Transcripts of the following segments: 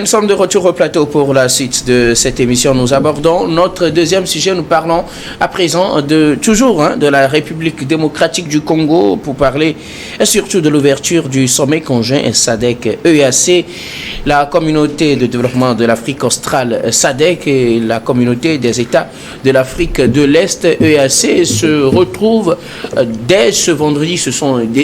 Nous sommes de retour au plateau pour la suite de cette émission. Nous abordons notre deuxième sujet. Nous parlons à présent de la République démocratique du Congo pour parler et surtout de l'ouverture du sommet conjoint SADC-EAC, la communauté de développement de l'Afrique australe SADC et la communauté des États de l'Afrique de l'Est EAC se retrouvent dès ce vendredi.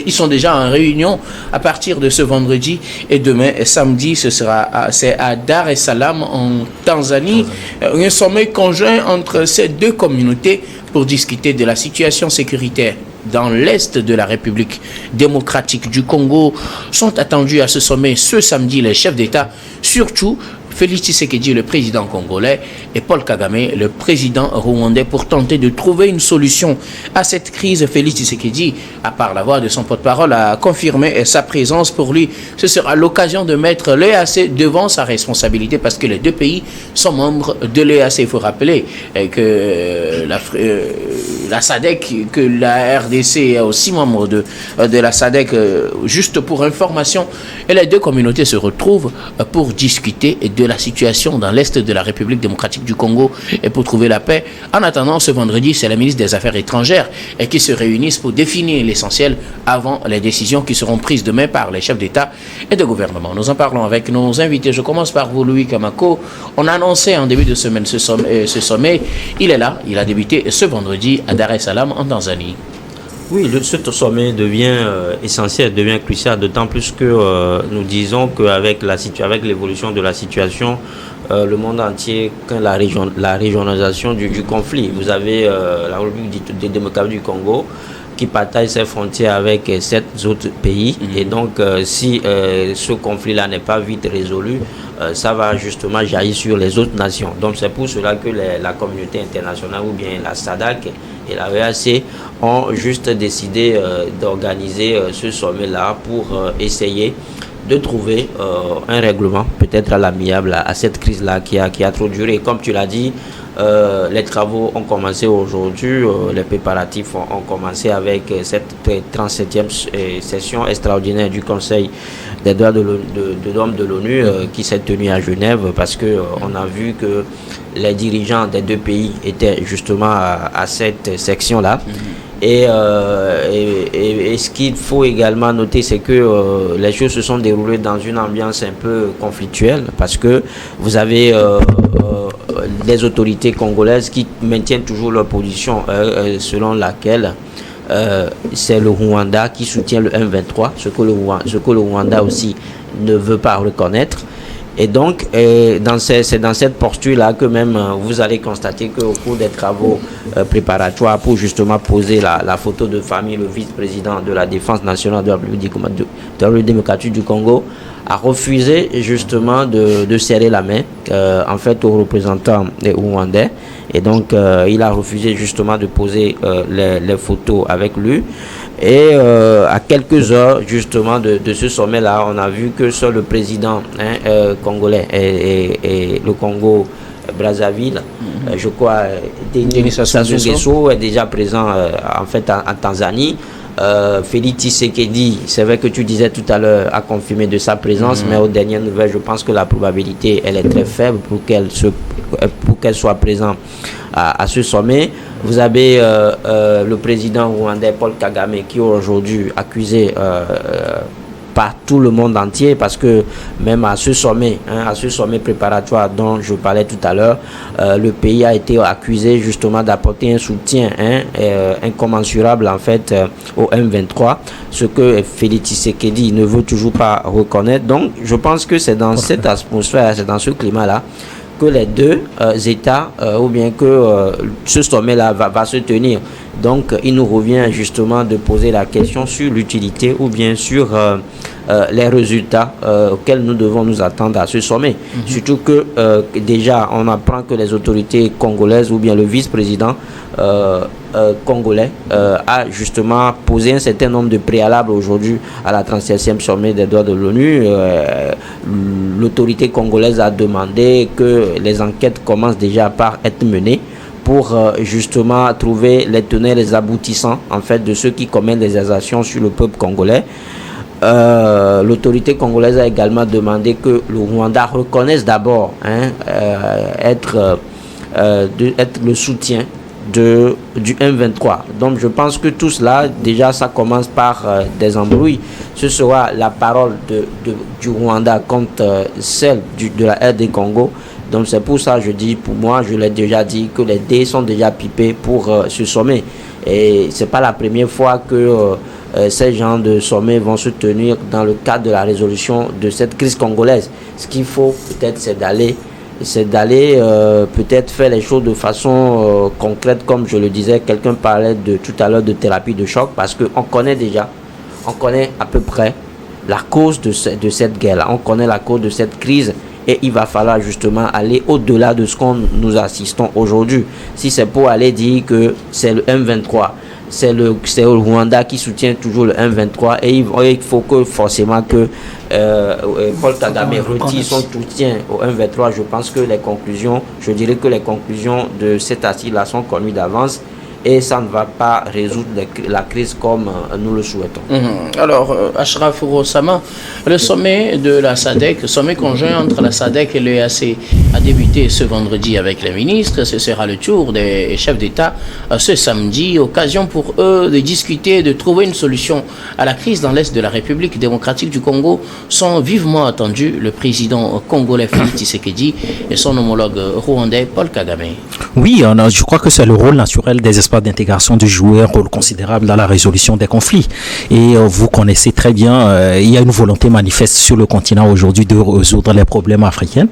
Ils sont déjà en réunion à partir de ce vendredi et demain, samedi, c'est à Dar es Salaam en Tanzanie, un sommet conjoint entre ces deux communautés pour discuter de la situation sécuritaire dans l'est de la République démocratique du Congo. Sont attendus à ce sommet ce samedi les chefs d'État, surtout Félix Tshisekedi, le président congolais, et Paul Kagame, le président rwandais, pour tenter de trouver une solution à cette crise. Félix Tshisekedi, à part la voix de son porte-parole, a confirmé sa présence. Pour lui, ce sera l'occasion de mettre l'EAC devant sa responsabilité parce que les deux pays sont membres de l'EAC. Il faut rappeler que la SADC, que la RDC est aussi membre de la SADC, juste pour information, et les deux communautés se retrouvent pour discuter de la situation dans l'est de la République démocratique du Congo et pour trouver la paix. En attendant, ce vendredi, c'est la ministre des Affaires étrangères qui se réunissent pour définir l'essentiel avant les décisions qui seront prises demain par les chefs d'État et de gouvernement. Nous en parlons avec nos invités. Je commence par vous, Louis Kamako. On a annoncé en début de semaine ce sommet. Il est là. Il a débuté ce vendredi à Dar es Salaam en Tanzanie. Oui, ce sommet devient essentiel, devient crucial, d'autant plus que nous disons qu'avec l'évolution de la situation, le monde entier, quand la régionalisation du conflit, vous avez la République démocratique du Congo qui partage ses frontières avec 7 autres pays. Et donc, si ce conflit-là n'est pas vite résolu, ça va justement jaillir sur les autres nations. Donc, c'est pour cela que la communauté internationale ou bien la SADC et la EAC ont juste décidé d'organiser ce sommet-là pour essayer de trouver un règlement, peut-être à l'amiable, à cette crise-là qui a trop duré. Comme tu l'as dit, les travaux ont commencé aujourd'hui, les préparatifs ont commencé avec cette 37e session extraordinaire du Conseil des droits de l'homme de l'ONU qui s'est tenue à Genève, parce qu'on a vu que les dirigeants des deux pays étaient justement à cette section-là. Et ce qu'il faut également noter, c'est que les choses se sont déroulées dans une ambiance un peu conflictuelle, parce que vous avez des autorités congolaises qui maintiennent toujours leur position selon laquelle c'est le Rwanda qui soutient le M23, ce que le Rwanda aussi ne veut pas reconnaître. Et donc, c'est dans cette posture-là que même vous allez constater qu'au cours des travaux préparatoires pour justement poser la photo de famille, le vice-président de la Défense nationale de la République démocratique du Congo a refusé justement de serrer la main en fait aux représentants rwandais. Et donc, il a refusé justement de poser les photos avec lui. Et à quelques heures justement de ce sommet-là, on a vu que seul le président congolais et le Congo Brazzaville, je crois, Denis Sassou Nguesso est déjà présent en fait en Tanzanie. Félix Tshisekedi, c'est vrai que tu disais tout à l'heure, a confirmé de sa présence, mais aux dernières nouvelles, je pense que la probabilité elle est très faible pour qu'elle soit présente à ce sommet. Vous avez le président rwandais Paul Kagame qui est aujourd'hui accusé par tout le monde entier, parce que même à ce sommet préparatoire dont je parlais tout à l'heure, le pays a été accusé justement d'apporter un soutien incommensurable en fait au M23, ce que Félix Tshisekedi ne veut toujours pas reconnaître. Donc je pense que c'est dans cette atmosphère, c'est dans ce climat-là que les deux États, ou bien que ce sommet-là va se tenir. Donc, il nous revient justement de poser la question sur l'utilité ou bien sur les résultats auxquels nous devons nous attendre à ce sommet. Surtout que déjà, on apprend que les autorités congolaises ou bien le vice-président congolais a justement posé un certain nombre de préalables aujourd'hui à la 37e sommet des droits de l'ONU. L'autorité congolaise a demandé que les enquêtes commencent déjà par être menées pour justement trouver les tenants et les aboutissants en fait de ceux qui commettent des exactions sur le peuple congolais. l'autorité congolaise a également demandé que le Rwanda reconnaisse d'abord être le soutien du M23. Donc je pense que tout cela, déjà ça commence par des embrouilles. Ce sera la parole du Rwanda contre celle de la RD Congo. Donc c'est pour ça je dis, pour moi, je l'ai déjà dit, que les dés sont déjà pipés pour ce sommet. Et c'est pas la première fois que ces genres de sommets vont se tenir dans le cadre de la résolution de cette crise congolaise. Ce qu'il faut peut-être, c'est d'aller peut-être faire les choses de façon concrète, comme je le disais. Quelqu'un parlait tout à l'heure de thérapie de choc, parce qu'on connaît à peu près la cause de cette guerre-là, on connaît la cause de cette crise, et il va falloir justement aller au-delà de ce qu'on nous assistons aujourd'hui. Si c'est pour aller dire que c'est le M23, c'est le Rwanda qui soutient toujours le M23, et il faut que forcément que Paul Kagame retire son soutien au M23. Je pense que les conclusions de cet assise-là sont connues d'avance, et ça ne va pas résoudre la crise comme nous le souhaitons. Alors, Ashraf Rosama, le sommet de la SADC, sommet conjoint entre la SADC et l'EAC, a débuté ce vendredi avec les ministres. Ce sera le tour des chefs d'État ce samedi, occasion pour eux de discuter, de trouver une solution à la crise dans l'Est de la République démocratique du Congo. Sont vivement attendus le président congolais Félix Tshisekedi et son homologue rwandais Paul Kagame. Oui, je crois que c'est le rôle naturel des espaces d'intégration de jouer un rôle considérable dans la résolution des conflits. Et vous connaissez très bien, il y a une volonté manifeste sur le continent aujourd'hui de résoudre les problèmes africains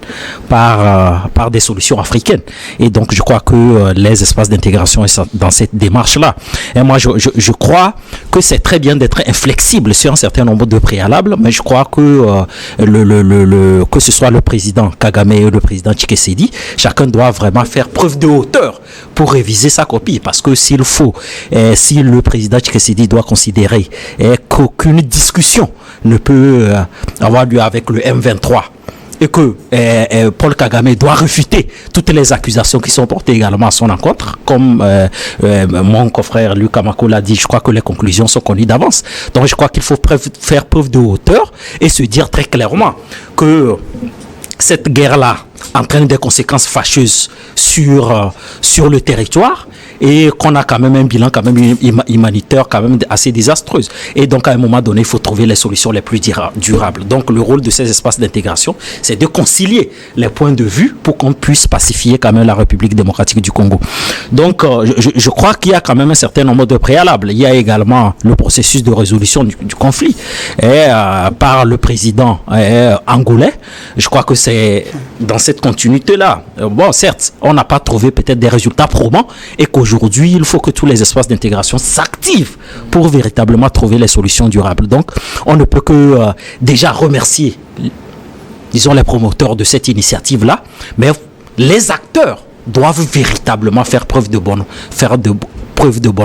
par des solutions africaines. Et donc, je crois que les espaces d'intégration sont dans cette démarche-là. Et moi, je crois que c'est très bien d'être inflexible sur un certain nombre de préalables, mais je crois que que ce soit le président Kagame ou le président Tshisekedi, chacun doit vraiment faire preuve de hauteur pour réviser sa copie, parce que s'il faut, si le président Tshisekedi doit considérer qu'aucune discussion ne peut avoir lieu avec le M23, et que Paul Kagame doit réfuter toutes les accusations qui sont portées également à son encontre, comme mon confrère Luc Kamako l'a dit, je crois que les conclusions sont connues d'avance. Donc je crois qu'il faut faire preuve de hauteur et se dire très clairement que cette guerre-là entraîne des conséquences fâcheuses sur le territoire, et qu'on a quand même un bilan quand même humanitaire quand même assez désastreux. Et donc à un moment donné, il faut trouver les solutions les plus durables. Donc le rôle de ces espaces d'intégration, c'est de concilier les points de vue pour qu'on puisse pacifier quand même la République démocratique du Congo. Donc je crois qu'il y a quand même un certain nombre de préalables. Il y a également le processus de résolution du conflit par le président angolais. Je crois que c'est dans cette continuité-là. Bon, certes, on n'a pas trouvé peut-être des résultats probants, et qu'aujourd'hui, il faut que tous les espaces d'intégration s'activent pour véritablement trouver les solutions durables. Donc, on ne peut que déjà remercier, disons, les promoteurs de cette initiative-là, mais les acteurs doivent véritablement faire preuve de bonne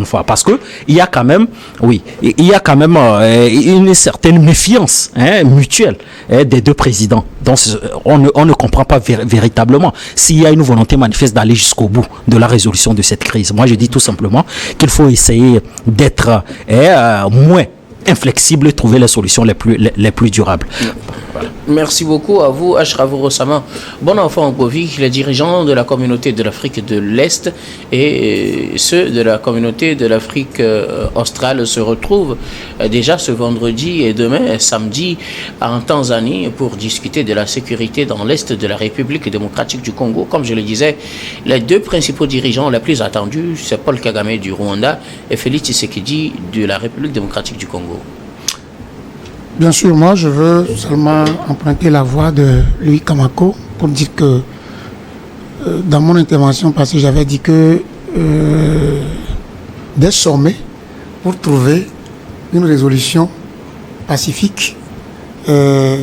foi, parce que il y a quand même une certaine méfiance mutuelle des deux présidents. Donc on ne comprend pas véritablement s'il y a une volonté manifeste d'aller jusqu'au bout de la résolution de cette crise. Moi je dis tout simplement qu'il faut essayer d'être moins inflexible et trouver les solutions les plus durables. Voilà. Merci beaucoup à vous, Ashraf Rosama. Bon enfant Govi, les dirigeants de la communauté de l'Afrique de l'Est et ceux de la communauté de l'Afrique australe se retrouvent déjà ce vendredi et demain, samedi, en Tanzanie pour discuter de la sécurité dans l'Est de la République démocratique du Congo. Comme je le disais, les deux principaux dirigeants les plus attendus, c'est Paul Kagame du Rwanda et Félix Tshisekedi de la République démocratique du Congo. Bien sûr, moi je veux seulement emprunter la voix de Louis Kamako pour dire que dans mon intervention passée, j'avais dit que des sommets pour trouver une résolution pacifique en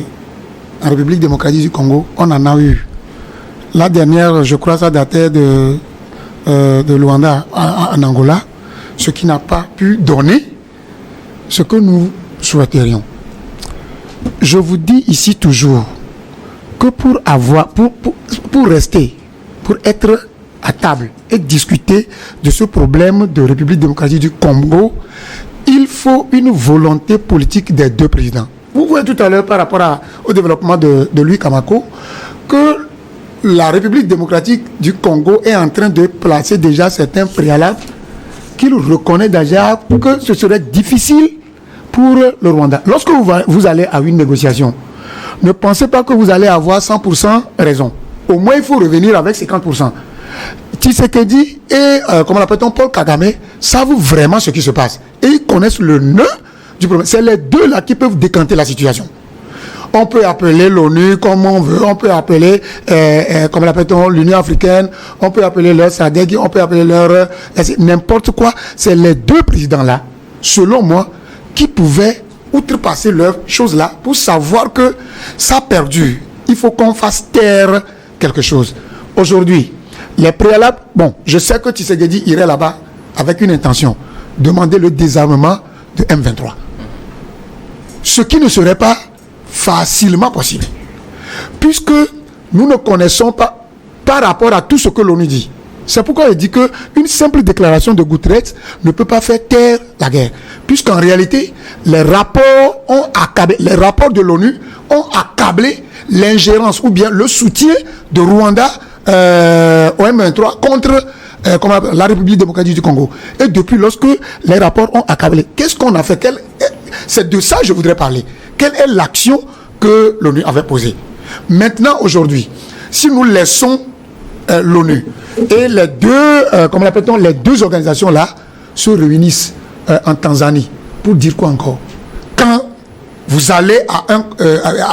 République démocratique du Congo, on en a eu. La dernière, je crois, ça datait de Luanda en Angola, ce qui n'a pas pu donner ce que nous souhaiterions. Je vous dis ici toujours que pour rester, pour être à table et discuter de ce problème de République démocratique du Congo, il faut une volonté politique des deux présidents. Vous voyez tout à l'heure par rapport au développement de Louis Kamako que la République démocratique du Congo est en train de placer déjà certains préalables qu'il reconnaît déjà que ce serait difficile pour le Rwanda. Lorsque vous allez à une négociation, ne pensez pas que vous allez avoir 100% raison. Au moins, il faut revenir avec 50%. Tshisekedi et, comment l'appelle-t-on, Paul Kagame savent vraiment ce qui se passe. Et ils connaissent le nœud du problème. C'est les deux là qui peuvent décanter la situation. On peut appeler l'ONU comme on veut, on peut appeler, comment l'appelle-t-on, l'Union africaine, on peut appeler leur SADC, on peut appeler leur n'importe quoi. C'est les deux présidents-là, selon moi, qui pouvaient outrepasser leurs choses-là pour savoir que ça perdure. Il faut qu'on fasse taire quelque chose. Aujourd'hui, les préalables, bon, je sais que Tshisekedi irait là-bas avec une intention, demander le désarmement de M23. Ce qui ne serait pas facilement possible. Puisque nous ne connaissons pas par rapport à tout ce que l'ONU dit. C'est pourquoi il dit qu'une simple déclaration de Guterres ne peut pas faire taire la guerre. Puisqu'en réalité, les rapports de l'ONU ont accablé l'ingérence ou bien le soutien de Rwanda au M23 contre la République démocratique du Congo. Et depuis, lorsque les rapports ont accablé, qu'est-ce qu'on a fait? C'est de ça que je voudrais parler. Quelle est l'action que l'ONU avait posée? Maintenant, aujourd'hui, si nous laissons l'ONU et les deux, les deux organisations-là se réunissent en Tanzanie pour dire quoi encore? Quand vous allez à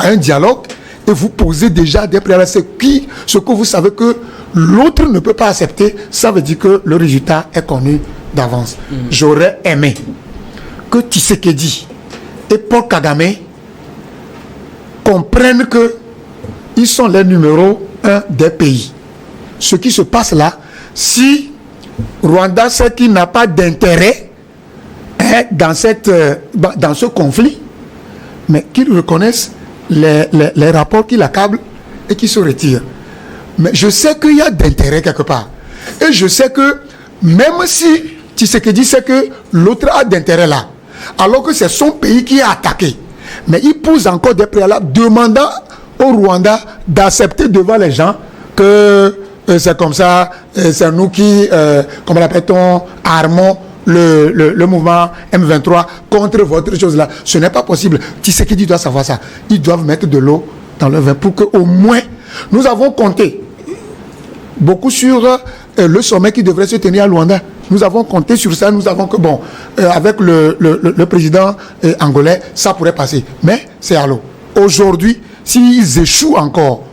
un dialogue et vous posez déjà des préalables, ce que vous savez que l'autre ne peut pas accepter, ça veut dire que le résultat est connu d'avance. J'aurais aimé que Tshisekedi et Paul Kagame comprennent que ils sont les numéros 1 des pays. Ce qui se passe là, si Rwanda sait qu'il n'a pas d'intérêt dans ce conflit, mais qu'ils reconnaissent les rapports qui l'accablent et qui se retirent. Mais je sais qu'il y a d'intérêt quelque part. Et je sais que même si Tshisekedi sait que l'autre a d'intérêt là, alors que c'est son pays qui est attaqué, mais il pose encore des préalables demandant au Rwanda d'accepter devant les gens que c'est comme ça, c'est nous qui, comment l'appelle-t-on, armons le mouvement M23 contre votre chose là. Ce n'est pas possible. Tshisekedi doit savoir ça. Ils doivent mettre de l'eau dans le vin pour qu'au moins, nous avons compté beaucoup sur le sommet qui devrait se tenir à Luanda. Nous avons compté sur ça. Nous avons que, bon, avec le président angolais, ça pourrait passer. Mais c'est à l'eau. Aujourd'hui, s'ils échouent encore,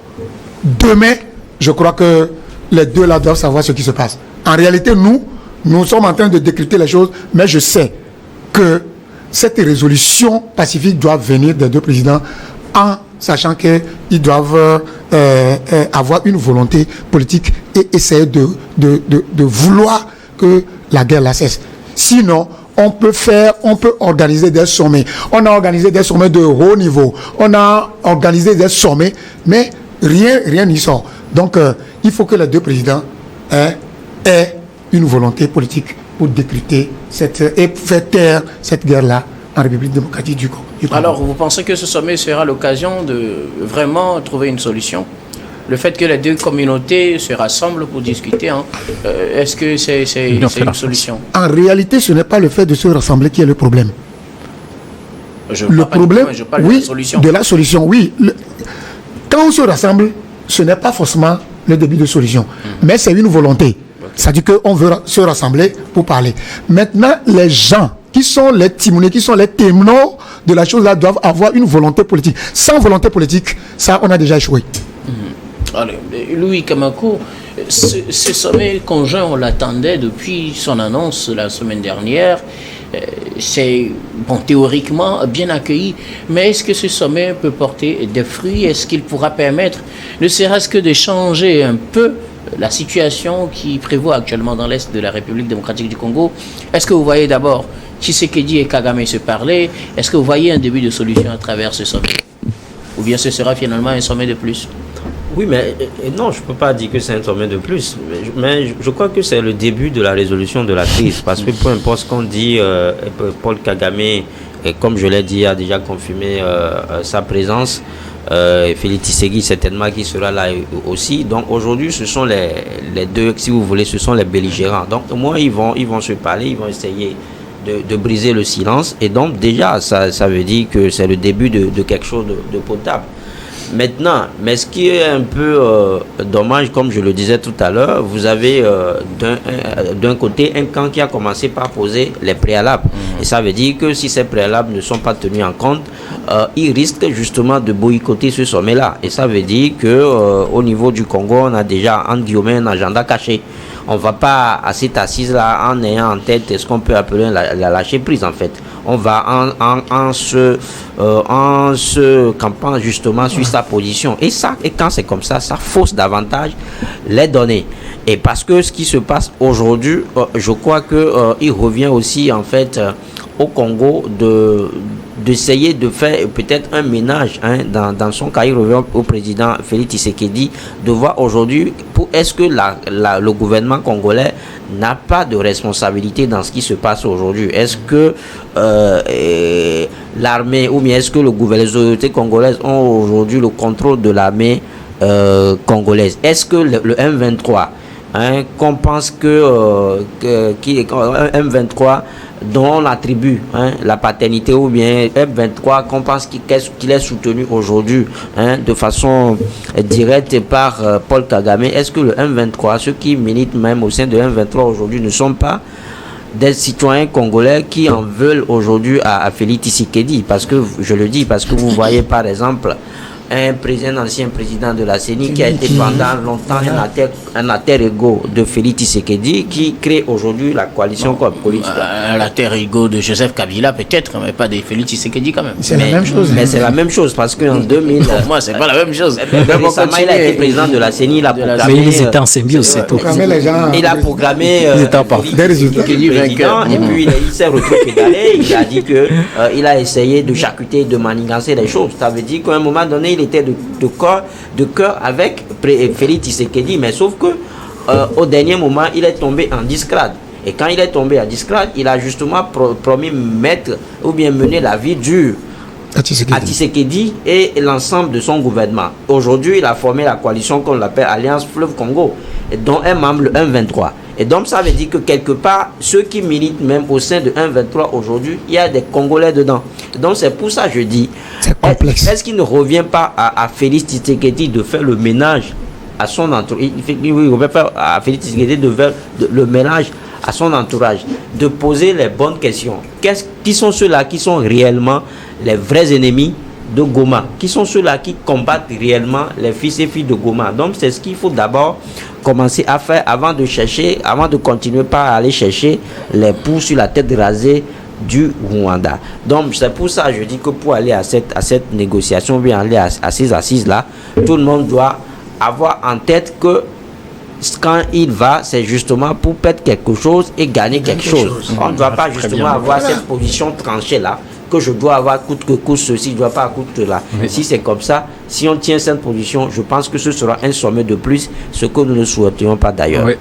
demain, je crois que les deux là doivent savoir ce qui se passe. En réalité, nous sommes en train de décrypter les choses, mais je sais que cette résolution pacifique doit venir des deux présidents en sachant qu'ils doivent avoir une volonté politique et essayer de vouloir que la guerre la cesse. Sinon, on peut organiser des sommets. On a organisé des sommets de haut niveau. On a organisé des sommets, mais rien n'y sort. Donc, il faut que les deux présidents aient une volonté politique pour décrypter et faire taire cette guerre-là en République démocratique du Congo. Alors, vous pensez que ce sommet sera l'occasion de vraiment trouver une solution? Le fait que les deux communautés se rassemblent pour discuter, est-ce que c'est une solution? En réalité, ce n'est pas le fait de se rassembler qui est le problème. Le problème, oui, de la solution, oui. Quand on se rassemble, ce n'est pas forcément le début de solution, mais c'est une volonté. C'est-à-dire qu'on veut se rassembler pour parler. Maintenant, les gens qui sont les timonniers, qui sont les témoins de la chose-là doivent avoir une volonté politique. Sans volonté politique, ça, on a déjà échoué. Allez, Louis Kamako, ce sommet conjoint, on l'attendait depuis son annonce la semaine dernière. C'est, bon, théoriquement bien accueilli, mais est-ce que ce sommet peut porter des fruits? Est-ce qu'il pourra permettre, ne serait-ce que de changer un peu la situation qui prévaut actuellement dans l'Est de la République démocratique du Congo? Est-ce que vous voyez d'abord Tshisekedi et Kagame se parler? Est-ce que vous voyez un début de solution à travers ce sommet? Ou bien ce sera finalement un sommet de plus? Oui, mais non, je ne peux pas dire que c'est un sommet de plus. Mais je crois que c'est le début de la résolution de la crise. Parce que peu importe ce qu'on dit, Paul Kagame et comme je l'ai dit, a déjà confirmé sa présence. Félix Tshisekedi certainement qui sera là aussi. Donc aujourd'hui ce sont les deux, si vous voulez, ce sont les belligérants. Donc moi ils vont se parler, ils vont essayer de briser le silence, et donc déjà ça veut dire que c'est le début de quelque chose de potable. Maintenant, mais ce qui est un peu dommage, comme je le disais tout à l'heure, vous avez d'un côté un camp qui a commencé par poser les préalables. Et ça veut dire que si ces préalables ne sont pas tenus en compte, ils risquent justement de boycotter ce sommet-là. Et ça veut dire que au niveau du Congo, on a déjà en guillemets un agenda caché. On ne va pas à cette assise-là en ayant en tête ce qu'on peut appeler la lâcher prise en fait. On va en se campant justement sur sa position. Et quand c'est comme ça, ça fausse davantage les données. Et parce que ce qui se passe aujourd'hui, je crois qu'il revient aussi en fait au Congo d'essayer de faire peut-être un ménage dans son cas. Il revient au président Félix Tshisekedi de voir aujourd'hui est-ce que le gouvernement congolais n'a pas de responsabilité dans ce qui se passe aujourd'hui. Est-ce que l'armée ou bien est-ce que les autorités congolaises ont aujourd'hui le contrôle de l'armée congolaise? Est-ce que le M23 qu'on pense que M23 dont on attribue la paternité, ou bien M23 qu'on pense qu'il est soutenu aujourd'hui de façon directe par Paul Kagame, est-ce que le M23, ceux qui militent même au sein de M23 aujourd'hui, ne sont pas des citoyens congolais qui en veulent aujourd'hui à Félix Tshisekedi? Parce que je le dis, parce que vous voyez par exemple un ancien président de la CENI qui a été pendant longtemps un alter ego de Félix Tshisekedi, qui crée aujourd'hui la coalition politique. Un alter ego de Joseph Kabila peut-être, mais pas de Félix Tshisekedi quand même. C'est la même chose. Mais c'est la même chose parce qu'en 2000... Pour moi, c'est pas la même chose. Récemment, il a été président de la CENI, il a programmé... Mais ils étaient en symbiose, c'est tout. Il a programmé Tshisekedi vainqueur. Et puis il s'est retrouvé pédalé, il a dit que il a essayé de charcuter, de manigancer les choses. Ça veut dire qu'à un moment donné, il était de cœur avec Félix Tshisekedi, mais sauf que au dernier moment, il est tombé en disgrâce. Et quand il est tombé en disgrâce, il a justement promis mener la vie dure à Tshisekedi et l'ensemble de son gouvernement. Aujourd'hui, il a formé la coalition qu'on appelle Alliance Fleuve Congo, dont un membre, le M23. Et donc, ça veut dire que quelque part, ceux qui militent même au sein de M23 aujourd'hui, il y a des Congolais dedans. Donc, c'est pour ça que je dis, est-ce qu'il ne revient pas à Félix Tshisekedi de faire le ménage à son entourage? Il revient pas à Félix Tshisekedi de faire le ménage à son entourage, de poser les bonnes questions. Qui sont ceux-là qui sont réellement les vrais ennemis de Goma? Qui sont ceux-là qui combattent réellement les fils et filles de Goma? Donc c'est ce qu'il faut d'abord commencer à faire avant de continuer par aller chercher les poux sur la tête rasée du Rwanda. Donc c'est pour ça que je dis que pour aller à cette négociation, bien aller à ces assises-là, tout le monde doit avoir en tête que quand il va, c'est justement pour perdre quelque chose et gagner quelque chose. On ne doit pas justement avoir cette position tranchée là, que je dois avoir coûte que coûte ceci, je ne dois pas coûte cela. Oui. Si c'est comme ça, si on tient cette position, je pense que ce sera un sommet de plus, ce que nous ne souhaitions pas d'ailleurs. Oui,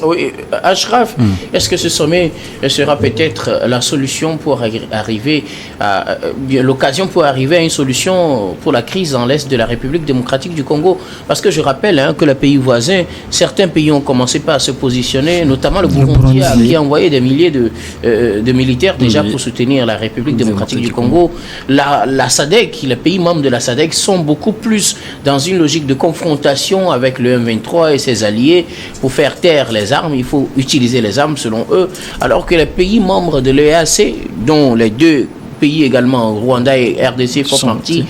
oui. Ashraf, est-ce que ce sommet sera peut-être la solution pour arriver à l'occasion pour arriver à une solution pour la crise dans l'est de la République démocratique du Congo? Parce que je rappelle que les pays voisins, certains pays ont commencé par se positionner, notamment le Burundi qui a envoyé des milliers de militaires déjà pour soutenir la République démocratique du Congo. La SADC, les pays membres de la SADC sont beaucoup plus dans une logique de confrontation avec le M23 et ses alliés pour faire taire les armes. Il faut utiliser les armes selon eux, alors que les pays membres de l'EAC, dont les deux pays également, Rwanda et RDC, font partie,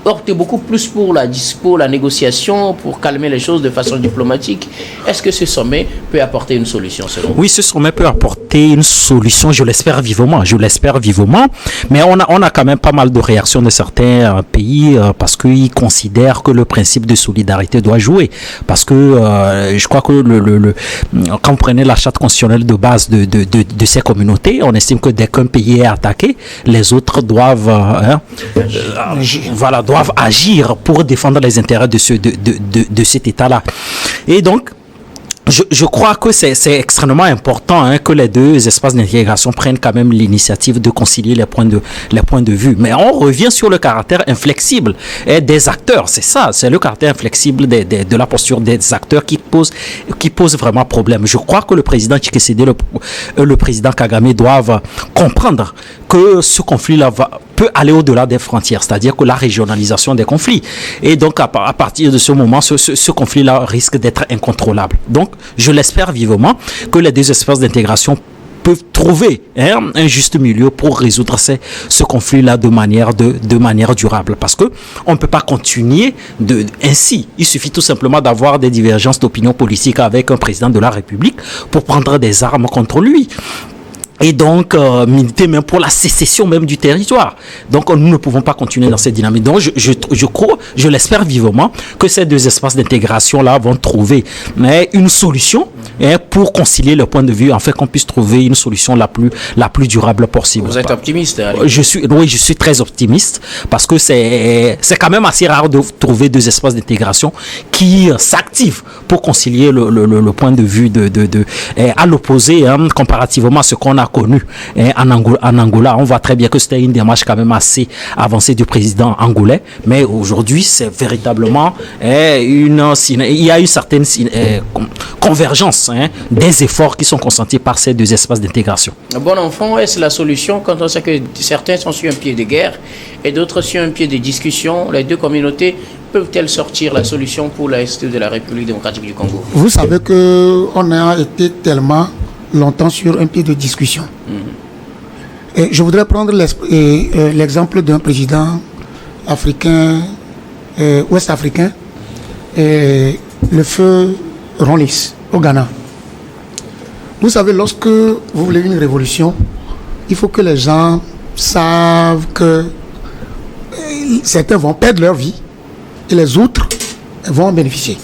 optent beaucoup plus pour la négociation, pour calmer les choses de façon diplomatique. Est-ce que ce sommet peut apporter une solution selon vous? Oui, ce sommet peut apporter une solution, je l'espère vivement, mais on a quand même pas mal de réactions de certains pays parce qu'ils considèrent que le principe de solidarité doit jouer, parce que je crois que quand vous prenez la charte constitutionnelle de base de ces communautés, on estime que dès qu'un pays est attaqué, les autres doivent doivent agir pour défendre les intérêts de cet État-là. Et donc, Je crois que c'est extrêmement important que les deux espaces d'intégration prennent quand même l'initiative de concilier les points de vue. Mais on revient sur le caractère inflexible des acteurs. C'est ça, c'est le caractère inflexible de la posture des acteurs qui pose vraiment problème. Je crois que le président Tshisekedi, le président Kagame doivent comprendre que ce conflit-là peut aller au-delà des frontières, c'est-à-dire que la régionalisation des conflits. Et donc, à partir de ce moment, ce conflit-là risque d'être incontrôlable. Donc, je l'espère vivement que les deux espaces d'intégration peuvent trouver un juste milieu pour résoudre ce conflit-là de manière durable. Parce que on ne peut pas continuer ainsi. Il suffit tout simplement d'avoir des divergences d'opinion politique avec un président de la République pour prendre des armes contre lui. Et donc, militer même pour la sécession même du territoire. Donc, nous ne pouvons pas continuer dans cette dynamique. Donc, je crois, je l'espère vivement que ces deux espaces d'intégration-là vont trouver une solution pour concilier le point de vue, afin qu'on puisse trouver une solution la plus durable possible. Vous êtes optimiste? Oui, je suis très optimiste parce que c'est quand même assez rare de trouver deux espaces d'intégration qui s'activent pour concilier le point de vue à l'opposé, comparativement à ce qu'on a connu en Angola. On voit très bien que c'était une démarche quand même assez avancée du président angolais, mais aujourd'hui c'est véritablement il y a une certaine convergence des efforts qui sont consentis par ces deux espaces d'intégration. Bon enfant, est-ce la solution quand on sait que certains sont sur un pied de guerre et d'autres sur un pied de discussion? Les deux communautés peuvent-elles sortir la solution pour l'Est de la République démocratique du Congo? Vous savez qu'on a été tellement longtemps sur un pied de discussion. Et je voudrais prendre l'exemple d'un président africain, ouest-africain, le feu Ronlis, au Ghana. Vous savez, lorsque vous voulez une révolution, il faut que les gens savent que certains vont perdre leur vie et les autres vont en bénéficier.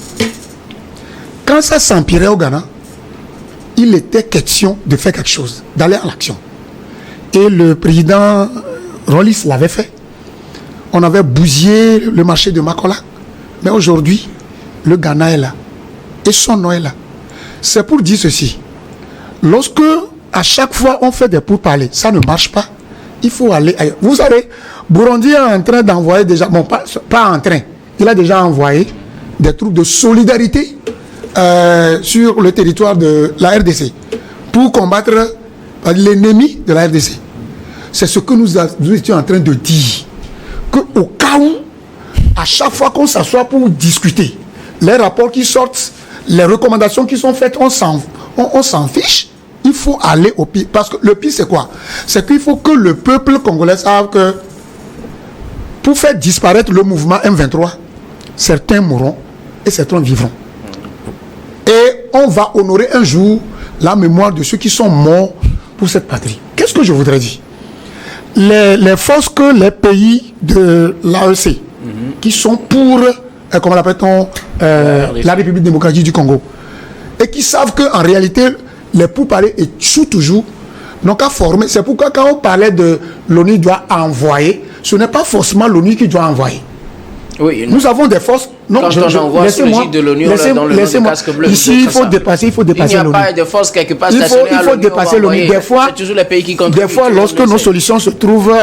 Quand ça s'empirait au Ghana, il était question de faire quelque chose, d'aller à l'action. Et le président Ronlis l'avait fait. On avait bousillé le marché de Makola. Mais aujourd'hui, le Ghana est là. Et son nom est là. C'est pour dire ceci. Lorsque, à chaque fois, on fait des pourparlers, ça ne marche pas. Il faut aller ailleurs. Vous savez, Burundi est en train d'envoyer déjà... Bon, pas en train. Il a déjà envoyé des troupes de solidarité sur le territoire de la RDC pour combattre l'ennemi de la RDC. C'est ce que nous étions en train de dire. Qu'au cas où, à chaque fois qu'on s'assoit pour discuter, les rapports qui sortent, les recommandations qui sont faites, on s'en fiche. Il faut aller au pire. Parce que le pire, c'est quoi? C'est qu'il faut que le peuple congolais sache que pour faire disparaître le mouvement M23, certains mourront et certains vivront. Et on va honorer un jour la mémoire de ceux qui sont morts pour cette patrie. Qu'est-ce que je voudrais dire? Les forces que les pays de l'AEC, qui sont pour, comment l'appelle-t-on, la République démocratique du Congo, et qui savent qu'en réalité, les pourparlers échouent toujours, n'ont qu'à former. C'est pourquoi quand on parlait de l'ONU doit envoyer, ce n'est pas forcément l'ONU qui doit envoyer. Oui, nous avons des forces. Non, quand on envoie sous l'égide de l'ONU dans le casque bleu. Ici, il faut dépasser l'ONU. Il n'y a pas de force quelque part il faut dépasser l'ONU. Des fois, c'est toujours les pays qui contribuent. Des fois, lorsque nos solutions se trouvent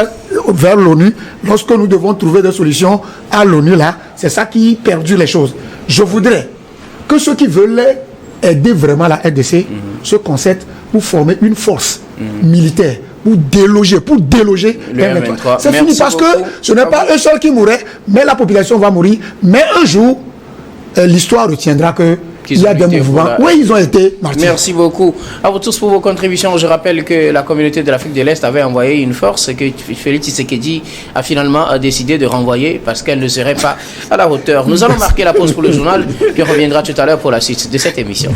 vers l'ONU, lorsque nous devons trouver des solutions à l'ONU, là, c'est ça qui perdure les choses. Je voudrais que ceux qui veulent aider vraiment la RDC se concertent pour former une force militaire. Pour déloger le M23. C'est fini parce que ce n'est pas eux seuls qui mourraient, mais la population va mourir. Mais un jour, l'histoire retiendra qu'il y a des mouvements. Oui, ils ont été martyrs. Merci beaucoup à vous tous pour vos contributions. Je rappelle que la communauté de l'Afrique de l'Est avait envoyé une force que Félix Tshisekedi a finalement décidé de renvoyer parce qu'elle ne serait pas à la hauteur. Nous allons marquer la pause pour le journal qui reviendra tout à l'heure pour la suite de cette émission.